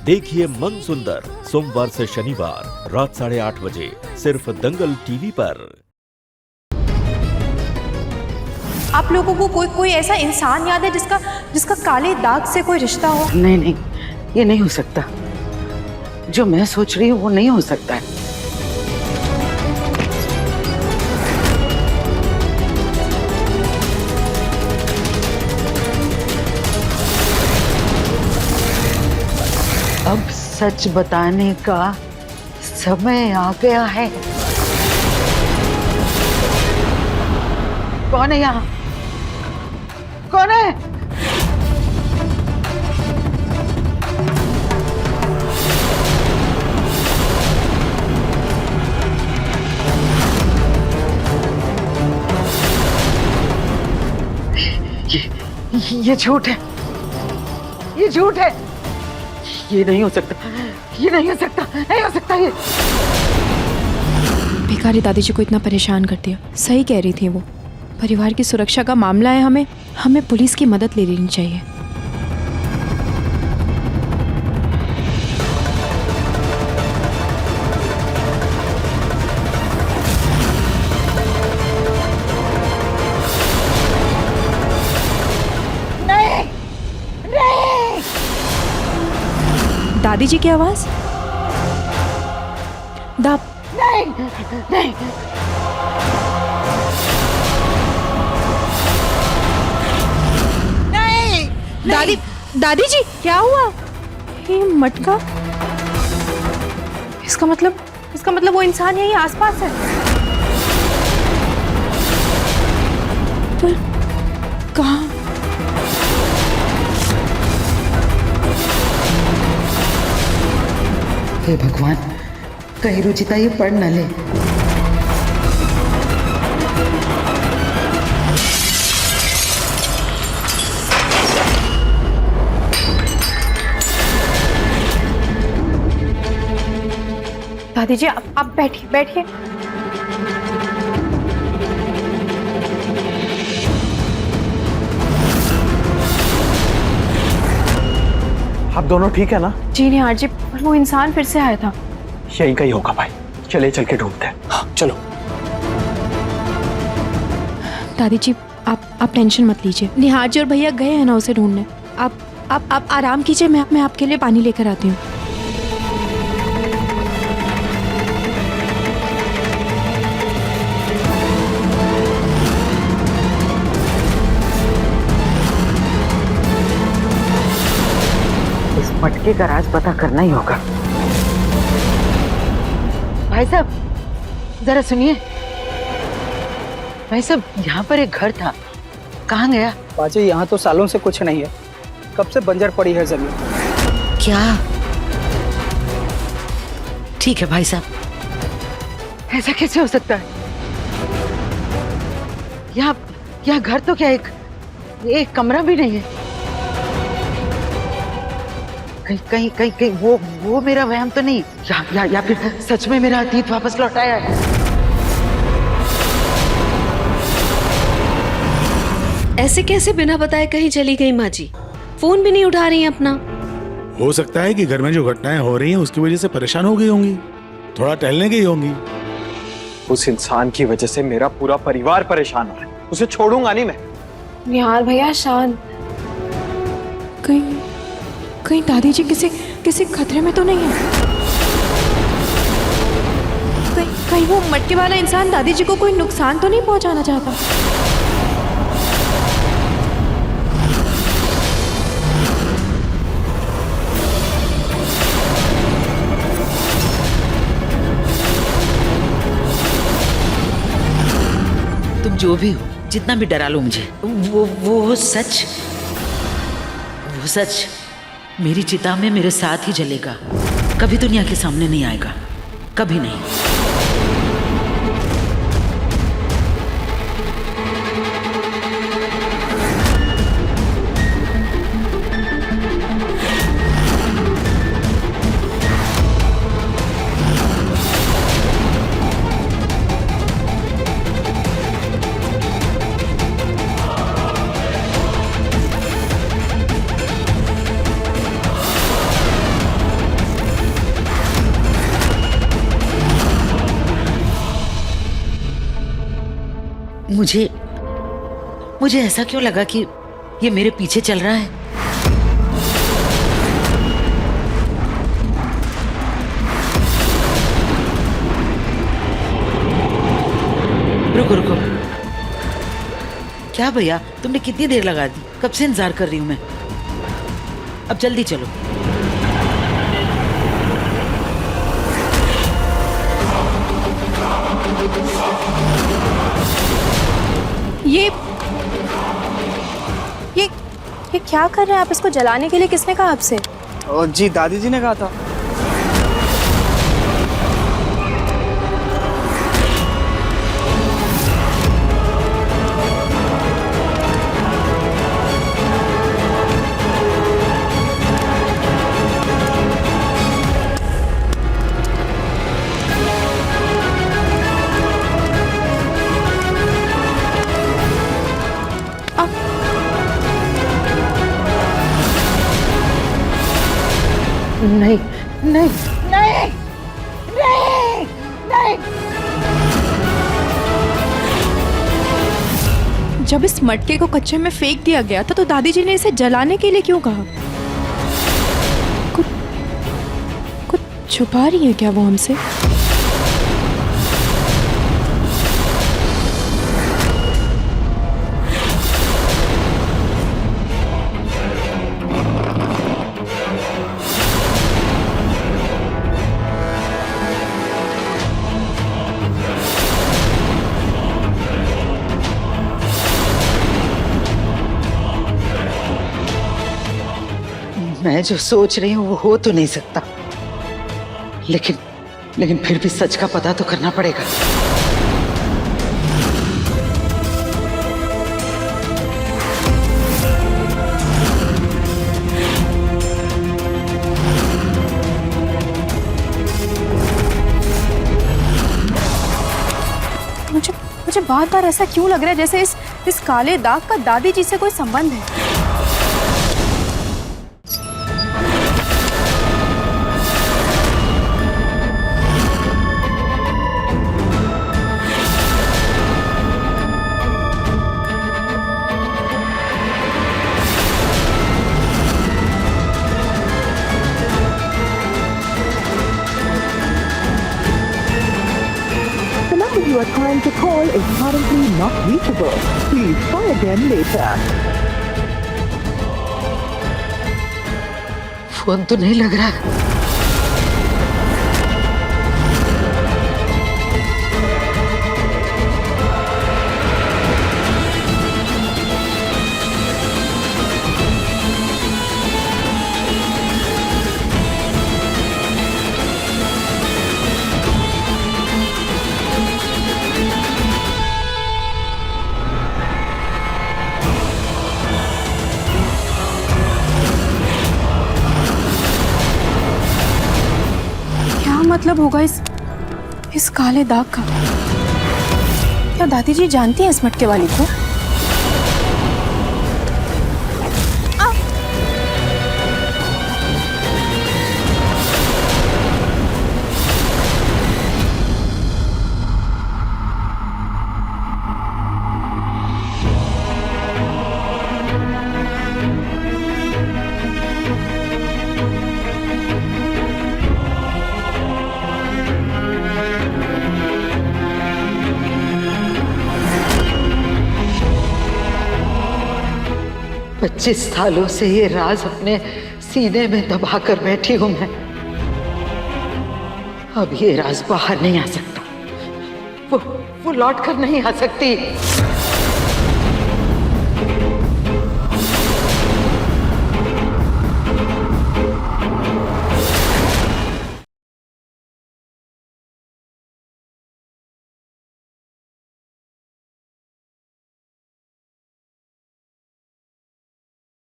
देखिए मन सुंदर सोमवार से शनिवार रात 8:30 बजे सिर्फ दंगल टीवी पर। आप लोगों को कोई ऐसा इंसान याद है जिसका काले दाग से कोई रिश्ता हो? नहीं नहीं, ये नहीं हो सकता। जो मैं सोच रही हूँ वो नहीं हो सकता है। अब सच बताने का समय आ गया है। कौन है यहाँ? कौन है? ये झूठ है, ये झूठ है। ये नहीं हो सकता, ये नहीं हो सकता, नहीं हो सकता ये। भिखारी दादी जी को इतना परेशान कर दिया। सही कह रही थी वो। परिवार की सुरक्षा का मामला है, हमें पुलिस की मदद ले लेनी चाहिए। नहीं, नहीं। दादी जी की आवाज? नहीं, नहीं। दादी जी क्या हुआ? ये मटका, इसका मतलब वो इंसान यहीं आसपास है। पर कहाँ? हे भगवान, कहीं रुचिता ये पढ़ न ले। दादी जी आप बैठिए बैठिए। आप दोनों ठीक है ना? जी निहार जी, पर वो इंसान फिर से आया था। यही कहीं होगा भाई, चले चल के ढूंढते हैं। हाँ चलो। दादी जी आप टेंशन मत लीजिए। निहार जी और भैया गए हैं ना उसे ढूंढने। आप आराम कीजिए, मैं आपके लिए पानी लेकर आती हूँ। इस मटके का राज पता करना ही होगा। भाई साहब जरा सुनिए। भाई साहब, यहाँ पर एक घर था, कहाँ गया? बाजी यहाँ तो सालों से कुछ नहीं है, कब से बंजर पड़ी है जमीन। क्या? ठीक है भाई साहब, ऐसा कैसे हो सकता है? यहाँ घर तो क्या, एक कमरा भी नहीं है। कहीं वो मेरा वहम तो नहीं, या फिर सच में मेरा अतीत वापस लौट आया है। ऐसे कैसे बिना बताए कहीं चली गई माँ जी? फोन भी नहीं उठा रही हैं अपना। हो सकता है कि घर में जो घटनाएं हो रही हैं उसकी वजह से परेशान हो गई होंगी, थोड़ा टहलने गई होंगी। उस इंसान की वजह से मेरा पूरा परिवार परेशान हो रहा है, उसे छोड़ूंगा नहीं मैं। निहार भैया शांत। कहीं दादी जी किसी खतरे में तो नहीं है? कहीं वो मटके वाला इंसान दादी जी को कोई नुकसान तो नहीं पहुंचाना चाहता? तुम जो भी हो, जितना भी डरा लो मुझे, वो सच मेरी चिता में मेरे साथ ही जलेगा, कभी दुनिया के सामने नहीं आएगा, कभी नहीं। मुझे मुझे ऐसा क्यों लगा कि ये मेरे पीछे चल रहा है? रुको रुको, क्या भैया तुमने कितनी देर लगा दी? कब से इंतजार कर रही हूं मैं। अब जल्दी चलो। ये क्या कर रहे हैं आप? इसको जलाने के लिए किसने कहा आपसे? जी दादी जी ने कहा था। नहीं नहीं नहीं नहीं नहीं। जब इस मटके को कच्चे में फेंक दिया गया था तो दादी जी ने इसे जलाने के लिए क्यों कहा? कुछ छुपा रही है क्या वो हमसे? मैं जो सोच रही हूँ वो हो तो नहीं सकता, लेकिन फिर भी सच का पता तो करना पड़ेगा। मुझे बार बार ऐसा क्यों लग रहा है जैसे इस काले दाग का दादी जी से कोई संबंध है। You are trying to call is currently not reachable. Please try again later. Phone तो नहीं लग रहा। मतलब होगा इस काले दाग का? क्या दादी जी जानती हैं इस मटके वाली को? पच्चीस सालों से ये राज अपने सीने में दबा कर बैठी हूं मैं। अब ये राज बाहर नहीं आ सकता, वो लौट कर नहीं आ सकती।